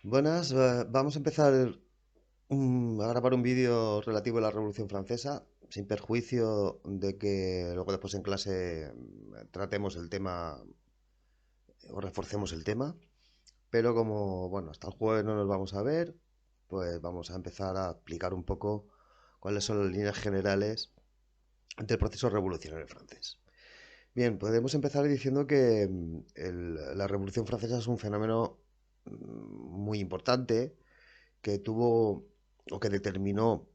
Buenas, vamos a empezar a grabar un vídeo relativo a la Revolución Francesa, sin perjuicio de que luego después en clase tratemos el tema o reforcemos el tema, pero como, bueno, hasta el jueves no nos vamos a ver, pues vamos a empezar a explicar un poco cuáles son las líneas generales del proceso revolucionario francés. Bien, podemos empezar diciendo que la Revolución Francesa es un fenómeno muy importante que tuvo o que determinó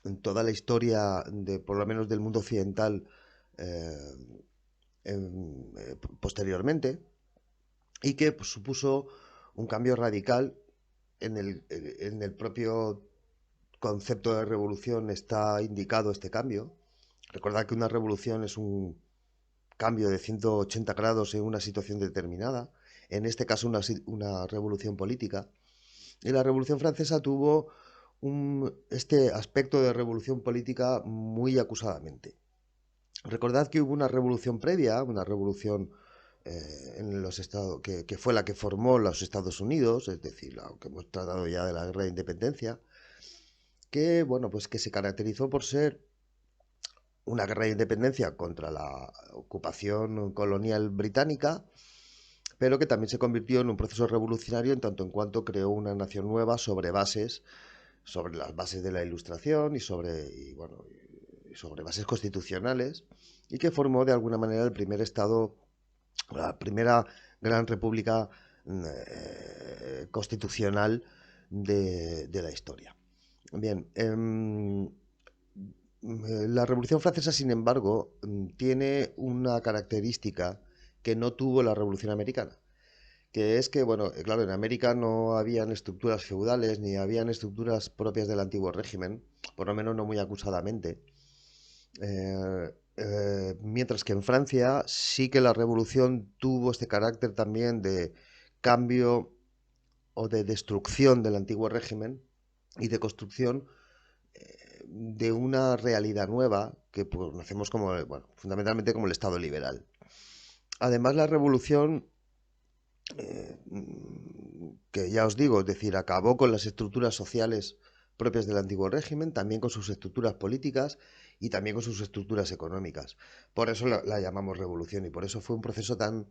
en toda la historia de por lo menos del mundo occidental eh, posteriormente y que pues, supuso un cambio radical en el propio concepto de revolución está indicado este cambio. Recordad que una revolución es un cambio de 180 grados en una situación determinada, en este caso una revolución política. Y la Revolución Francesa tuvo este aspecto de revolución política muy acusadamente. Recordad que hubo una revolución previa, una revolución en los Estados, que fue la que formó los Estados Unidos, es decir, la que hemos tratado ya de la guerra de independencia, que, bueno, pues que se caracterizó por ser una guerra de independencia contra la ocupación colonial británica, pero que también se convirtió en un proceso revolucionario en tanto en cuanto creó una nación nueva sobre las bases de la Ilustración y sobre bases constitucionales, y que formó de alguna manera el primer Estado, la primera gran república constitucional de la historia. Bien, la Revolución Francesa, sin embargo, tiene una característica que no tuvo la Revolución Americana, que es que, bueno, claro, en América no habían estructuras feudales ni habían estructuras propias del antiguo régimen, por lo menos no muy acusadamente. Mientras que en Francia sí que la revolución tuvo este carácter también de cambio o de destrucción del antiguo régimen y de construcción de una realidad nueva que pues, conocemos como, bueno, fundamentalmente como el Estado liberal. Además, la revolución que ya os digo, es decir, acabó con las estructuras sociales propias del antiguo régimen, también con sus estructuras políticas y también con sus estructuras económicas. Por eso la llamamos revolución y por eso fue un proceso tan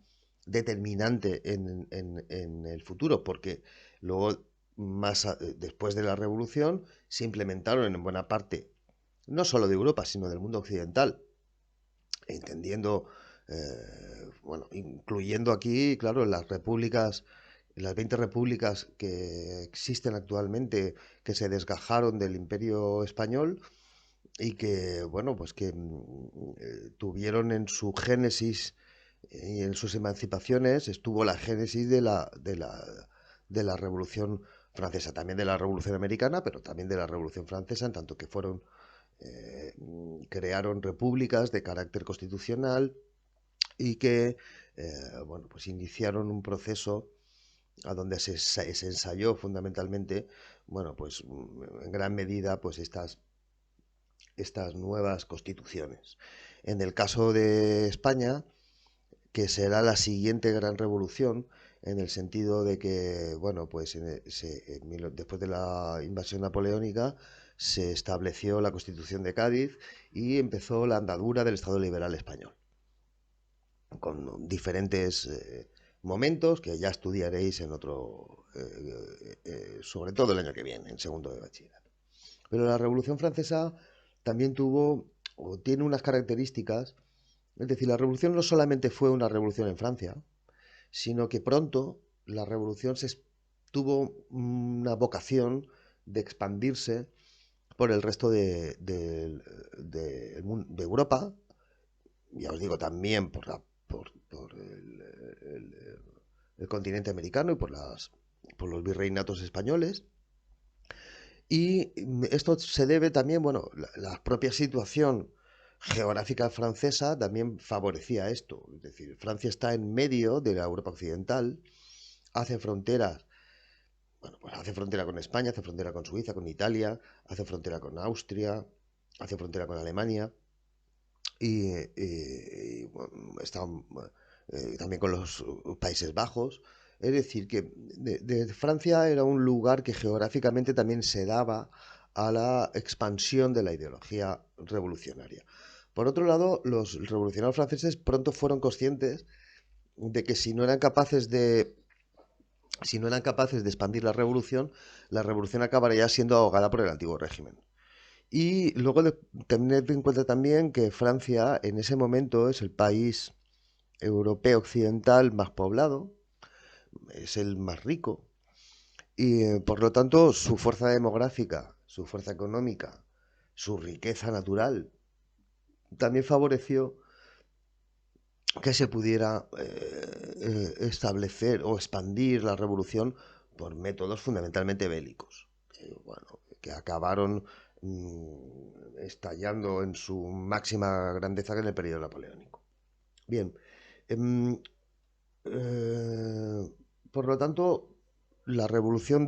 determinante en el futuro, porque luego, después de la revolución, se implementaron en buena parte, no solo de Europa, sino del mundo occidental, entendiendo, bueno, incluyendo aquí, claro, las repúblicas, las 20 repúblicas que existen actualmente, que se desgajaron del Imperio Español y que, bueno, pues que tuvieron en su génesis y en sus emancipaciones, estuvo la génesis de la Revolución Francesa, también de la Revolución Americana, pero también de la Revolución Francesa, en tanto que fueron eh, crearon repúblicas de carácter constitucional y que bueno, pues iniciaron un proceso a donde se ensayó fundamentalmente, bueno, pues en gran medida, pues estas nuevas constituciones. En el caso de España, que será la siguiente gran revolución, en el sentido de que, bueno, pues después de la invasión napoleónica se estableció la Constitución de Cádiz y empezó la andadura del Estado liberal español, con diferentes momentos que ya estudiaréis en otro, sobre todo el año que viene, en segundo de bachillerato. Pero la Revolución Francesa también tuvo o tiene unas características, es decir, la revolución no solamente fue una revolución en Francia, sino que pronto la revolución tuvo una vocación de expandirse por el resto de Europa, ya os digo también por el continente americano y por los virreinatos españoles. Y esto se debe también, bueno, la propia situación geográfica francesa también favorecía esto. Es decir, Francia está en medio de la Europa occidental, hace fronteras, bueno, pues hace frontera con España, hace frontera con Suiza, con Italia, hace frontera con Austria, hace frontera con Alemania y bueno, está también con los Países Bajos. Es decir, que Francia era un lugar que geográficamente también se daba a la expansión de la ideología revolucionaria. Por otro lado, los revolucionarios franceses pronto fueron conscientes de que si no eran capaces de expandir la revolución acabaría siendo ahogada por el antiguo régimen. Y luego tener en cuenta también que Francia en ese momento es el país europeo occidental más poblado, es el más rico, y por lo tanto su fuerza demográfica, su fuerza económica, su riqueza natural, también favoreció que se pudiera establecer o expandir la revolución por métodos fundamentalmente bélicos, bueno, que acabaron estallando en su máxima grandeza en el periodo napoleónico. Bien, em, eh, por lo tanto, la revolución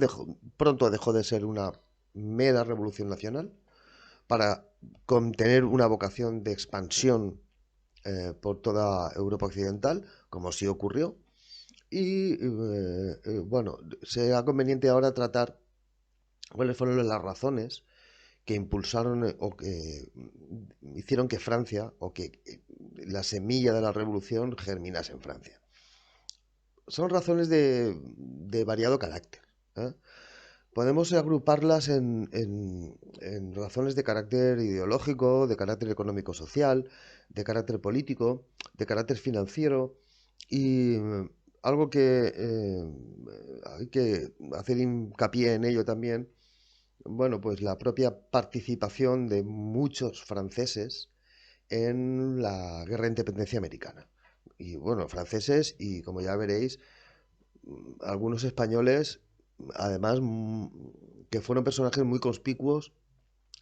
pronto dejó de ser una mera revolución nacional para contener una vocación de expansión por toda Europa occidental, como sí ocurrió. Y bueno, será conveniente ahora tratar cuáles fueron las razones que impulsaron o que hicieron que Francia o que la semilla de la revolución germinase en Francia. Son razones de variado carácter. ¿Eh? Podemos agruparlas en razones de carácter ideológico, de carácter económico-social, de carácter político, de carácter financiero y algo que hay que hacer hincapié en ello también, bueno, pues la propia participación de muchos franceses en la guerra de independencia americana. Y bueno, franceses y como ya veréis, algunos españoles, además, que fueron personajes muy conspicuos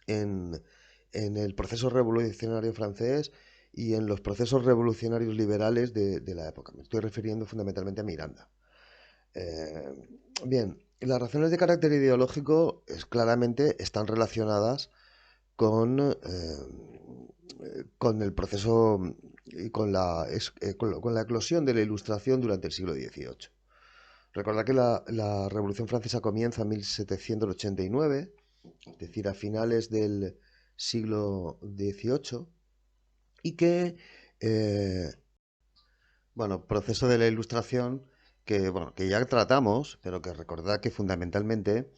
en, en el proceso revolucionario francés y en los procesos revolucionarios liberales de la época. Me estoy refiriendo fundamentalmente a Miranda. Eh, bien, las razones de carácter ideológico claramente están relacionadas con el proceso y con la eclosión de la Ilustración durante el siglo XVIII. Recordad que la Revolución Francesa comienza en 1789, es decir, a finales del siglo XVIII, y que, eh, bueno, proceso de la Ilustración que, bueno, que ya tratamos, pero que recordad que fundamentalmente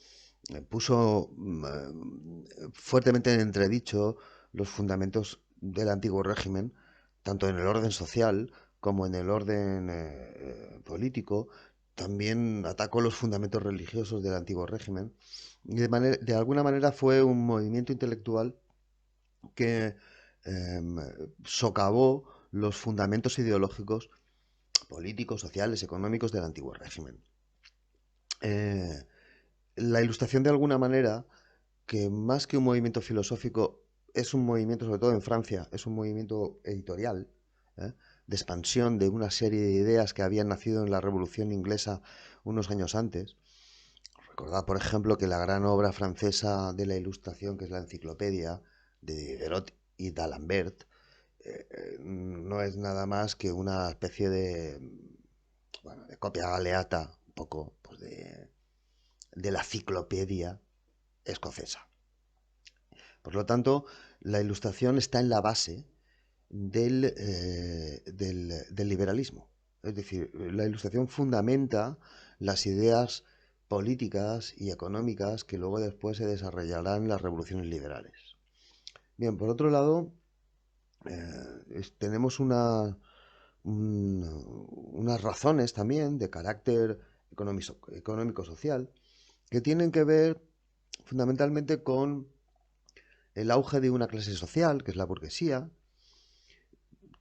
puso fuertemente en entredicho los fundamentos del antiguo régimen, tanto en el orden social como en el orden político. También atacó los fundamentos religiosos del antiguo régimen. Y de alguna manera fue un movimiento intelectual que socavó los fundamentos ideológicos, políticos, sociales, económicos del antiguo régimen. La Ilustración, de alguna manera, que más que un movimiento filosófico, es un movimiento, sobre todo en Francia, es un movimiento editorial, ¿eh? De expansión de una serie de ideas que habían nacido en la Revolución Inglesa unos años antes. Recordad, por ejemplo, que la gran obra francesa de la Ilustración, que es la Enciclopedia de Diderot y d'Alembert, no es nada más que una especie de copia galeata, un poco, pues de la Ciclopedia escocesa. Por lo tanto, la Ilustración está en la base del liberalismo. Es decir, la Ilustración fundamenta las ideas políticas y económicas que luego después se desarrollarán en las revoluciones liberales. Bien, por otro lado, tenemos unas razones también de carácter económico-social que tienen que ver fundamentalmente con el auge de una clase social, que es la burguesía.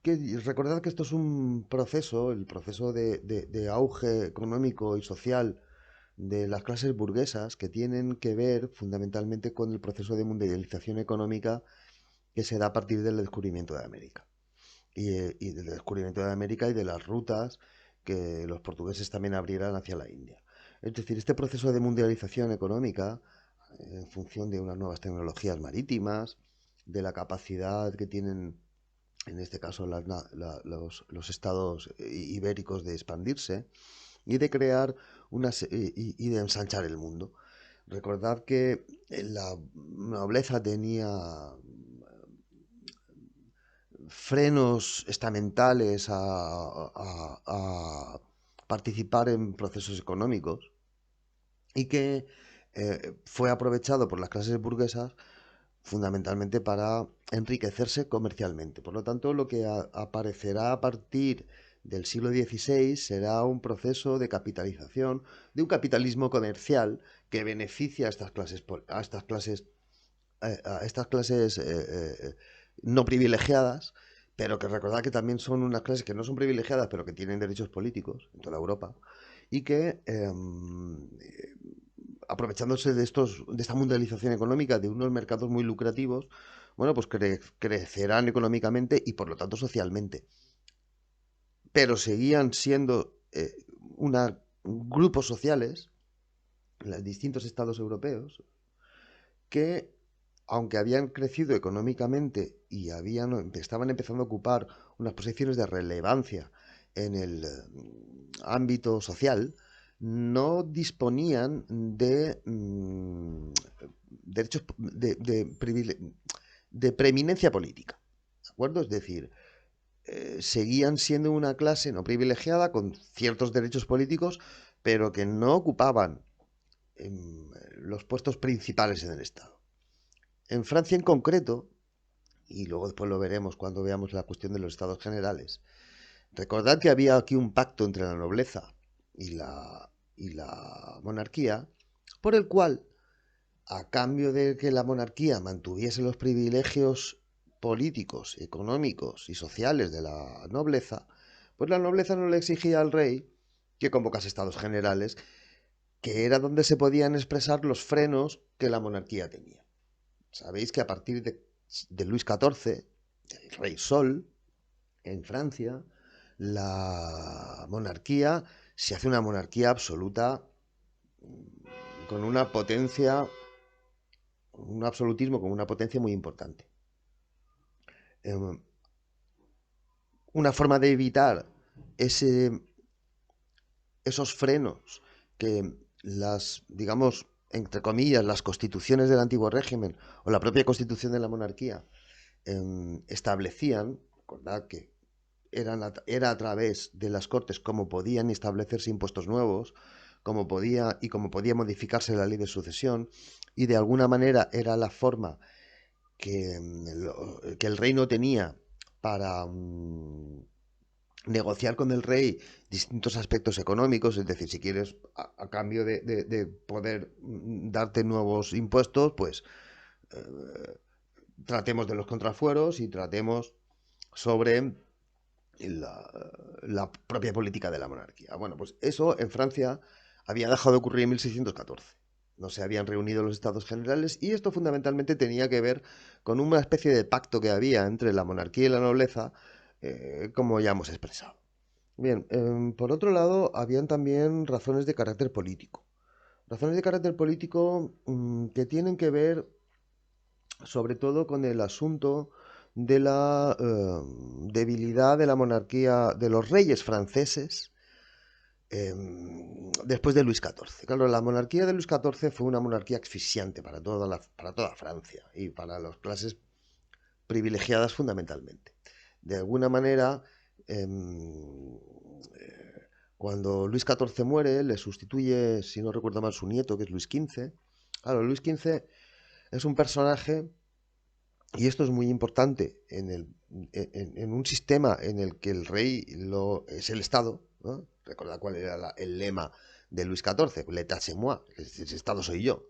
Recordad que esto es un proceso, el proceso de auge económico y social de las clases burguesas, que tienen que ver fundamentalmente con el proceso de mundialización económica que se da a partir del descubrimiento de América. Y del descubrimiento de América y de las rutas que los portugueses también abrieran hacia la India. Es decir, este proceso de mundialización económica, en función de unas nuevas tecnologías marítimas, de la capacidad que tienen, en este caso, los estados ibéricos de expandirse, y de crear y de ensanchar el mundo. Recordad que la nobleza tenía frenos estamentales a participar en procesos económicos y que fue aprovechado por las clases burguesas fundamentalmente para enriquecerse comercialmente. Por lo tanto, lo que aparecerá a partir del siglo XVI será un proceso de capitalización, de un capitalismo comercial que beneficia a estas clases no privilegiadas, pero que recordad que también son unas clases que no son privilegiadas, pero que tienen derechos políticos en toda Europa, y que aprovechándose de esta mundialización económica, de unos mercados muy lucrativos, bueno, pues crecerán económicamente y por lo tanto socialmente. Pero seguían siendo grupos sociales en los distintos estados europeos que, aunque habían crecido económicamente y estaban empezando a ocupar unas posiciones de relevancia en el ámbito social, no disponían de derechos de preeminencia política. ¿De acuerdo? Es decir, seguían siendo una clase no privilegiada con ciertos derechos políticos, pero que no ocupaban los puestos principales en el Estado. En Francia en concreto, y luego después lo veremos cuando veamos la cuestión de los estados generales, recordad que había aquí un pacto entre la nobleza y la monarquía, por el cual, a cambio de que la monarquía mantuviese los privilegios políticos, económicos y sociales de la nobleza, pues la nobleza no le exigía al rey que convocase estados generales, que era donde se podían expresar los frenos que la monarquía tenía. Sabéis que a partir de Luis XIV, el rey Sol, en Francia, la monarquía se hace una monarquía absoluta con una potencia, un absolutismo con una potencia muy importante. Una forma de evitar esos frenos que digamos, entre comillas, las constituciones del antiguo régimen o la propia constitución de la monarquía establecían, recordad que era a través de las Cortes como podían establecerse impuestos nuevos, como podía modificarse la ley de sucesión, y de alguna manera era la forma que el reino tenía para negociar con el rey distintos aspectos económicos, es decir, si quieres, a cambio de poder darte nuevos impuestos, pues tratemos de los contrafueros y tratemos sobre la propia política de la monarquía. Bueno, pues eso en Francia había dejado de ocurrir en 1614. No se habían reunido los estados generales y esto fundamentalmente tenía que ver con una especie de pacto que había entre la monarquía y la nobleza, como ya hemos expresado. Bien, por otro lado, habían también razones de carácter político. Razones de carácter político que tienen que ver sobre todo con el asunto de la debilidad de la monarquía de los reyes franceses después de Luis XIV. Claro, la monarquía de Luis XIV fue una monarquía asfixiante para toda Francia y para las clases privilegiadas fundamentalmente. De alguna manera, cuando Luis XIV muere, le sustituye, si no recuerdo mal, su nieto, que es Luis XV. Claro, Luis XV es un personaje, y esto es muy importante en un sistema en el que el rey es el Estado, ¿no? Recordad cuál era el lema de Luis XIV, l'état c'est moi, el Estado soy yo.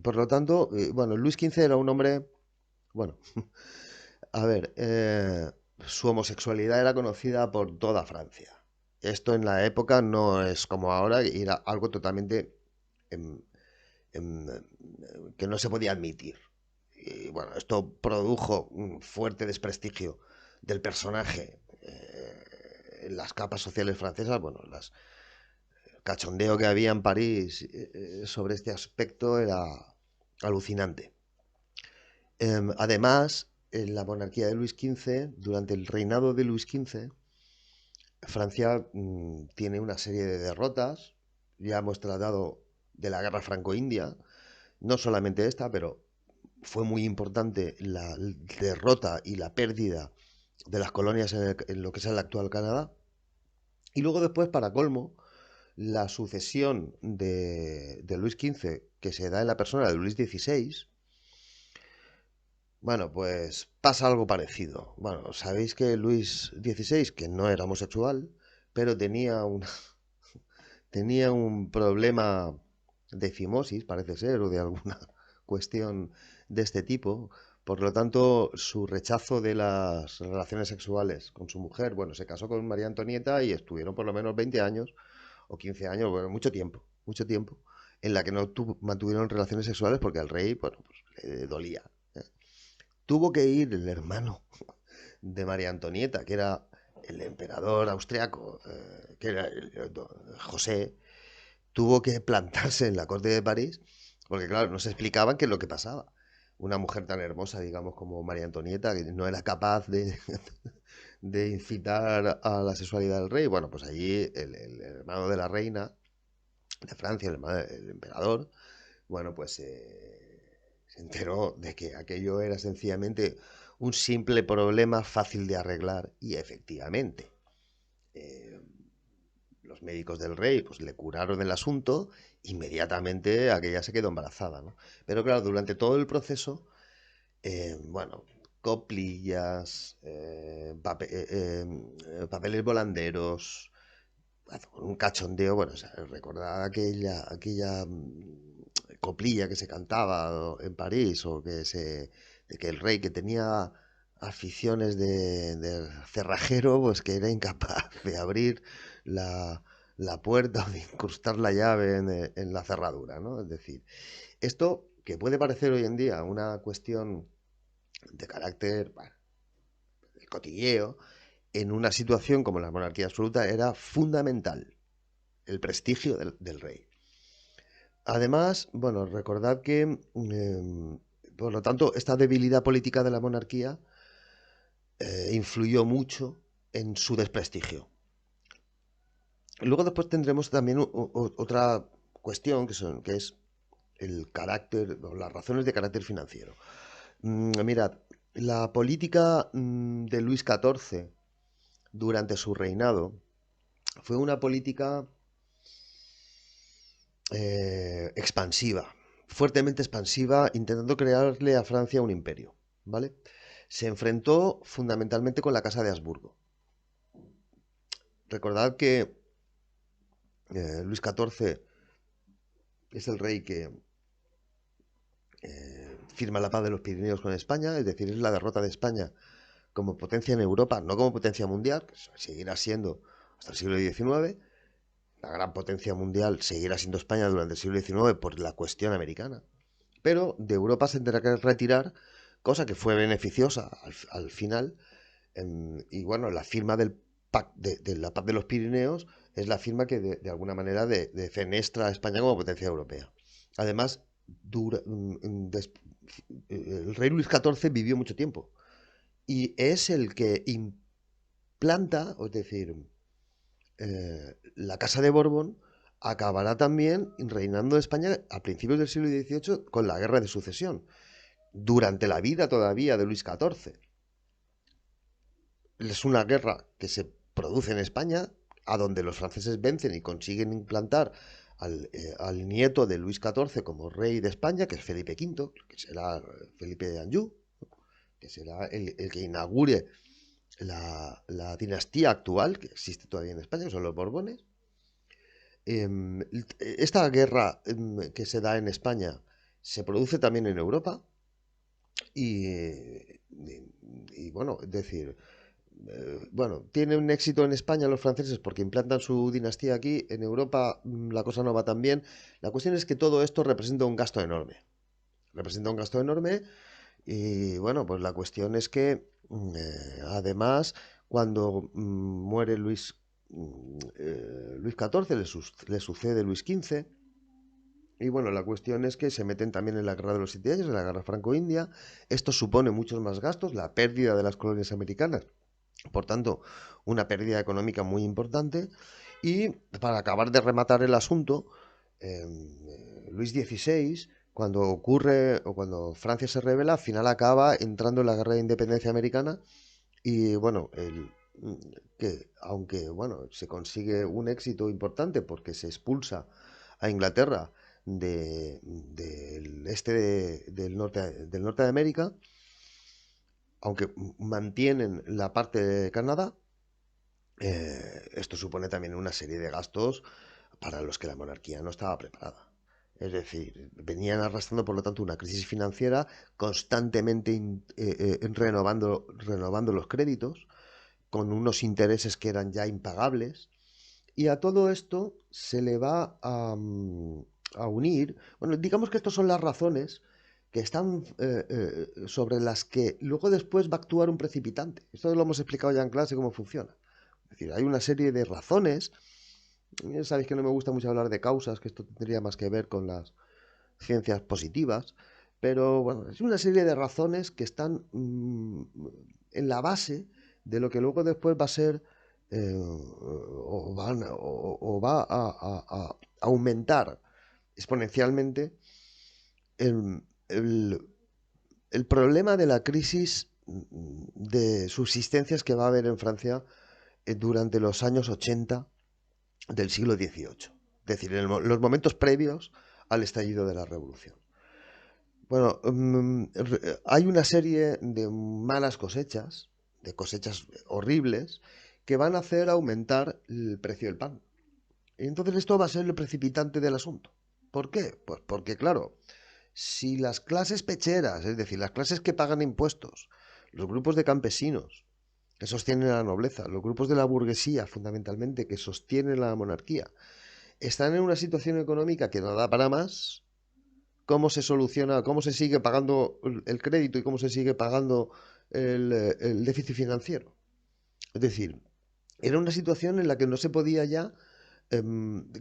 Por lo tanto, bueno, Luis XV era un hombre, bueno, a ver, su homosexualidad era conocida por toda Francia. Esto en la época no es como ahora, era algo totalmente em, em, que no se podía admitir. Y bueno, esto produjo un fuerte desprestigio del personaje en las capas sociales francesas. Bueno, el cachondeo que había en París sobre este aspecto era alucinante. Además, en la monarquía de Luis XV, durante el reinado de Luis XV, Francia tiene una serie de derrotas. Ya hemos tratado de la guerra franco-india, no solamente esta, pero fue muy importante la derrota y la pérdida de las colonias en lo que es el actual Canadá. Y luego después, para colmo, la sucesión de Luis XV, que se da en la persona de Luis XVI, bueno, pues pasa algo parecido. Bueno, sabéis que Luis XVI, que no era homosexual, pero tenía un problema de fimosis, parece ser, o de alguna cuestión de este tipo. Por lo tanto, su rechazo de las relaciones sexuales con su mujer, bueno, se casó con María Antonieta y estuvieron por lo menos 20 años o 15 años, bueno, mucho tiempo, en la que no mantuvieron relaciones sexuales porque al rey, bueno, pues le dolía. ¿Eh? Tuvo que ir el hermano de María Antonieta, que era el emperador austriaco, que era José, tuvo que plantarse en la corte de París, porque claro, no se explicaban qué es lo que pasaba. Una mujer tan hermosa, digamos, como María Antonieta, que no era capaz de incitar a la sexualidad del rey. Bueno, pues allí el hermano de la reina de Francia, el emperador, bueno, pues se enteró de que aquello era sencillamente un simple problema fácil de arreglar y efectivamente eh, los médicos del rey pues le curaron el asunto, inmediatamente aquella se quedó embarazada, ¿no? Pero claro, durante todo el proceso, bueno, coplillas, papeles volanderos, bueno, un cachondeo, bueno, o sea, recordad aquella coplilla que se cantaba en París, o de que el rey que tenía aficiones de cerrajero, pues que era incapaz de abrir la puerta o de incrustar la llave en la cerradura, ¿no? Es decir, esto que puede parecer hoy en día una cuestión de carácter, bueno, de cotilleo, en una situación como la monarquía absoluta era fundamental el prestigio del rey. Además, bueno, recordad que, por lo tanto, esta debilidad política de la monarquía influyó mucho en su desprestigio. Luego después tendremos también otra cuestión que es el carácter o las razones de carácter financiero. Mirad, la política de Luis XIV durante su reinado fue una política expansiva, fuertemente expansiva, intentando crearle a Francia un imperio, ¿vale? Se enfrentó fundamentalmente con la Casa de Habsburgo. Recordad que Luis XIV es el rey que firma la paz de los Pirineos con España, es decir, es la derrota de España como potencia en Europa, no como potencia mundial, que seguirá siendo hasta el siglo XIX. La gran potencia mundial seguirá siendo España durante el siglo XIX por la cuestión americana. Pero de Europa se tendrá que retirar, cosa que fue beneficiosa al final. Y bueno, la firma de la paz de los Pirineos es la firma que de alguna manera fenestra a España como potencia europea. Además, el rey Luis XIV vivió mucho tiempo y es el que implanta, es decir, la Casa de Borbón acabará también reinando España a principios del siglo XVIII con la Guerra de Sucesión, durante la vida todavía de Luis XIV. Es una guerra que se produce en España, a donde los franceses vencen y consiguen implantar al nieto de Luis XIV como rey de España, que es Felipe V, que será Felipe de Anjou, que será el que inaugure la dinastía actual que existe todavía en España, que son los Borbones. Esta guerra que se da en España se produce también en Europa y bueno, es decir, bueno, tiene un éxito en España los franceses porque implantan su dinastía aquí. En Europa la cosa no va tan bien. La cuestión es que todo esto representa un gasto enorme. Representa un gasto enorme y bueno, pues la cuestión es que además cuando muere Luis XIV, le sucede Luis XV. Y bueno, la cuestión es que se meten también en la Guerra de los Siete Años, en la Guerra Franco-India. Esto supone muchos más gastos, la pérdida de las colonias americanas Por tanto, una pérdida económica muy importante. Y para acabar de rematar el asunto, Luis XVI, cuando ocurre o cuando Francia se rebela, al final acaba entrando en la guerra de independencia americana y bueno, que aunque bueno, se consigue un éxito importante porque se expulsa a Inglaterra del este del norte de América, aunque mantienen la parte de Canadá, esto supone también una serie de gastos para los que la monarquía no estaba preparada. Es decir, venían arrastrando, por lo tanto, una crisis financiera constantemente renovando los créditos, con unos intereses que eran ya impagables. Y a todo esto se le va a unir, bueno, digamos que estas son las razones que están sobre las que luego después va a actuar un precipitante. Esto lo hemos explicado ya en clase cómo funciona. Es decir, hay una serie de razones. Ya sabéis que no me gusta mucho hablar de causas, que esto tendría más que ver con las ciencias positivas, pero bueno, es una serie de razones que están en la base de lo que luego después va a ser o va a aumentar exponencialmente el, el- el problema de la crisis de subsistencias que va a haber en Francia durante los años 80 del siglo XVIII, es decir, en los momentos previos al estallido de la Revolución. Bueno, hay una serie de malas cosechas, de cosechas horribles, que van a hacer aumentar el precio del pan. Y entonces esto va a ser el precipitante del asunto. ¿Por qué? Pues porque, claro, si las clases pecheras, es decir, las clases que pagan impuestos, los grupos de campesinos que sostienen a la nobleza, los grupos de la burguesía, fundamentalmente, que sostienen la monarquía, están en una situación económica que no da para más, cómo se soluciona, cómo se sigue pagando el crédito y cómo se sigue pagando el déficit financiero. Es decir, era una situación en la que no se podía ya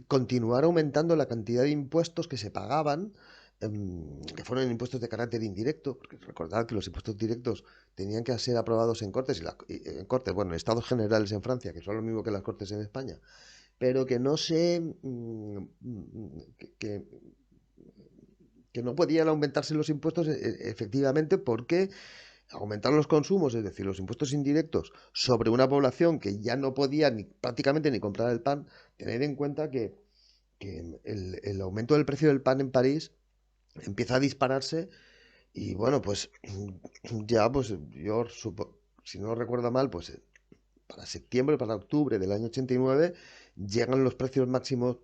continuar aumentando la cantidad de impuestos que se pagaban, que fueron impuestos de carácter indirecto, porque recordad que los impuestos directos tenían que ser aprobados en cortes, en cortes, bueno, en estados generales en Francia, que son lo mismo que las cortes en España, pero que no se, que no podían aumentarse los impuestos efectivamente porque aumentar los consumos, es decir, los impuestos indirectos sobre una población que ya no podía ni, prácticamente ni comprar el pan, tened en cuenta que el aumento del precio del pan en París empieza a dispararse y bueno, pues ya pues si no recuerdo mal, pues para septiembre, para octubre del año 89 llegan los precios máximos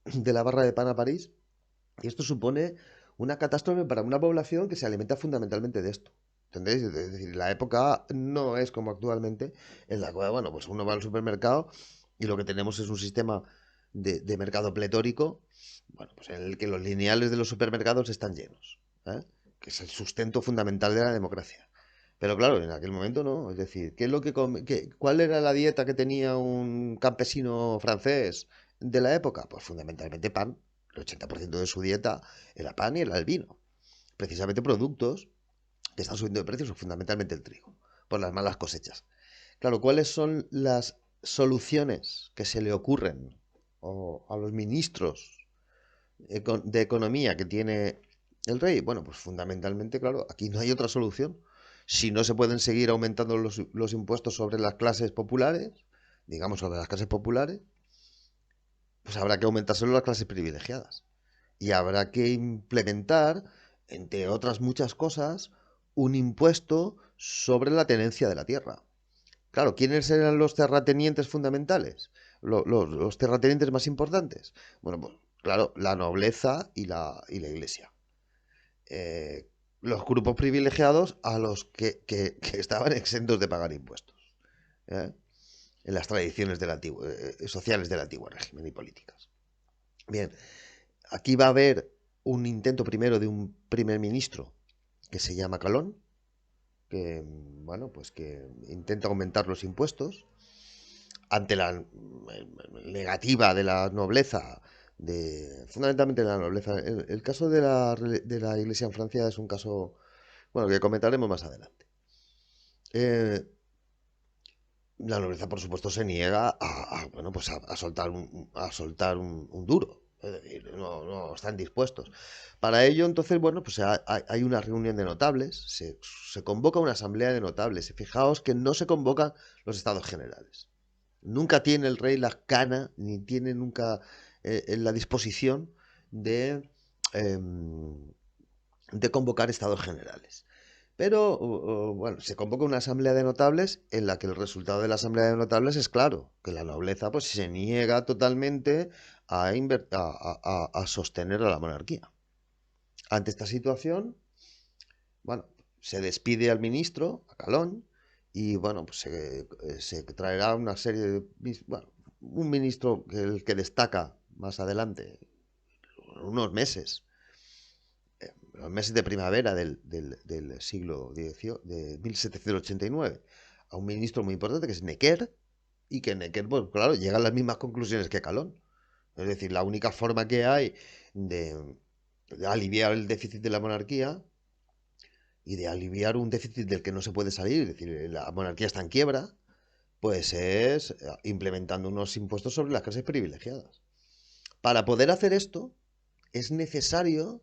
de la barra de pan a París y esto supone una catástrofe para una población que se alimenta fundamentalmente de esto. ¿Entendéis? Es decir, la época no es como actualmente, en la cual, bueno, pues uno va al supermercado y lo que tenemos es un sistema de mercado pletórico, bueno, pues en el que los lineales de los supermercados están llenos, ¿eh? Que es el sustento fundamental de la democracia. Pero claro, en aquel momento no. Es decir, ¿qué es lo que ¿cuál era la dieta que tenía un campesino francés de la época? Pues fundamentalmente pan. El 80% de su dieta era pan y era el vino. Precisamente productos que están subiendo de precios son fundamentalmente el trigo, por las malas cosechas. Claro, ¿cuáles son las soluciones que se le ocurren a los ministros de economía que tiene el rey? Bueno, pues fundamentalmente, claro, aquí no hay otra solución. Si no se pueden seguir aumentando los impuestos sobre las clases populares, digamos sobre las clases populares, pues habrá que aumentárselo a las clases privilegiadas. Y habrá que implementar, entre otras muchas cosas, un impuesto sobre la tenencia de la tierra. Claro, ¿quiénes eran los terratenientes fundamentales? Los terratenientes más importantes. Bueno, pues claro, la nobleza y la iglesia. Los grupos privilegiados a los que estaban exentos de pagar impuestos. ¿Eh? En las tradiciones sociales del antiguo régimen y políticas. Bien, aquí va a haber un intento primero de un primer ministro que se llama Calón, que bueno, pues que intenta aumentar los impuestos ante la negativa de la nobleza, fundamentalmente de la nobleza. El caso de la Iglesia en Francia es un caso, bueno, que comentaremos más adelante. Eh, La nobleza, por supuesto, se niega bueno, pues a soltar un duro. Es decir, no están dispuestos. Para ello, entonces, bueno, pues hay una reunión de notables, se convoca una asamblea de notables. Y fijaos que no se convocan los estados generales. Nunca tiene el rey la cana, ni tiene nunca la disposición de, em, de convocar estados generales. Pero, bueno, se convoca una asamblea de notables en la que el resultado de la asamblea de notables es claro, que la nobleza pues se niega totalmente a sostener a la monarquía. Ante esta situación, bueno, se despide al ministro, a Calón, y bueno, pues se traerá una serie de, bueno, un ministro el que destaca más adelante, unos meses, los meses de primavera del siglo XVIII, de 1789, a un ministro muy importante que es Necker, y que Necker, pues claro, llega a las mismas conclusiones que Calón. Es decir, la única forma que hay de, de aliviar el déficit de la monarquía y de aliviar un déficit del que no se puede salir, es decir, la monarquía está en quiebra, pues es implementando unos impuestos sobre las clases privilegiadas. Para poder hacer esto, es necesario.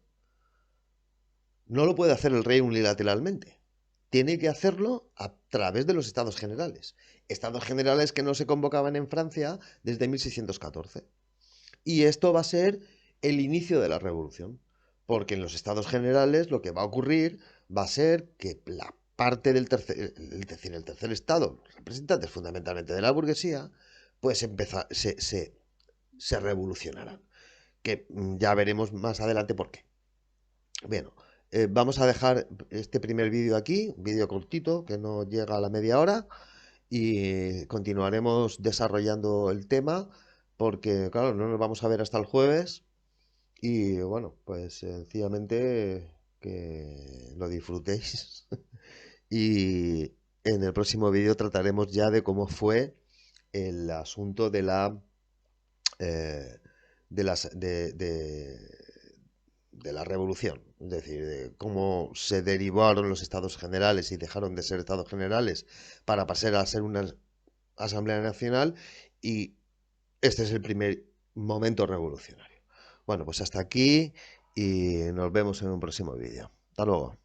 No lo puede hacer el rey unilateralmente. Tiene que hacerlo a través de los estados generales. Estados generales que no se convocaban en Francia desde 1614. Y esto va a ser el inicio de la revolución. Porque en los estados generales lo que va a ocurrir va a ser que la parte del tercer, el tercer estado, representantes fundamentalmente de la burguesía, pues se revolucionarán. Que ya veremos más adelante por qué. Bueno, vamos a dejar este primer vídeo aquí, un vídeo cortito que no llega a la media hora y continuaremos desarrollando el tema porque, claro, no nos vamos a ver hasta el jueves y, bueno, pues sencillamente que lo disfrutéis y en el próximo vídeo trataremos ya de cómo fue el asunto eh, de la revolución, es decir, de cómo se derivaron los estados generales y dejaron de ser estados generales para pasar a ser una asamblea nacional y este es el primer momento revolucionario. Bueno, pues hasta aquí y nos vemos en un próximo vídeo. Hasta luego.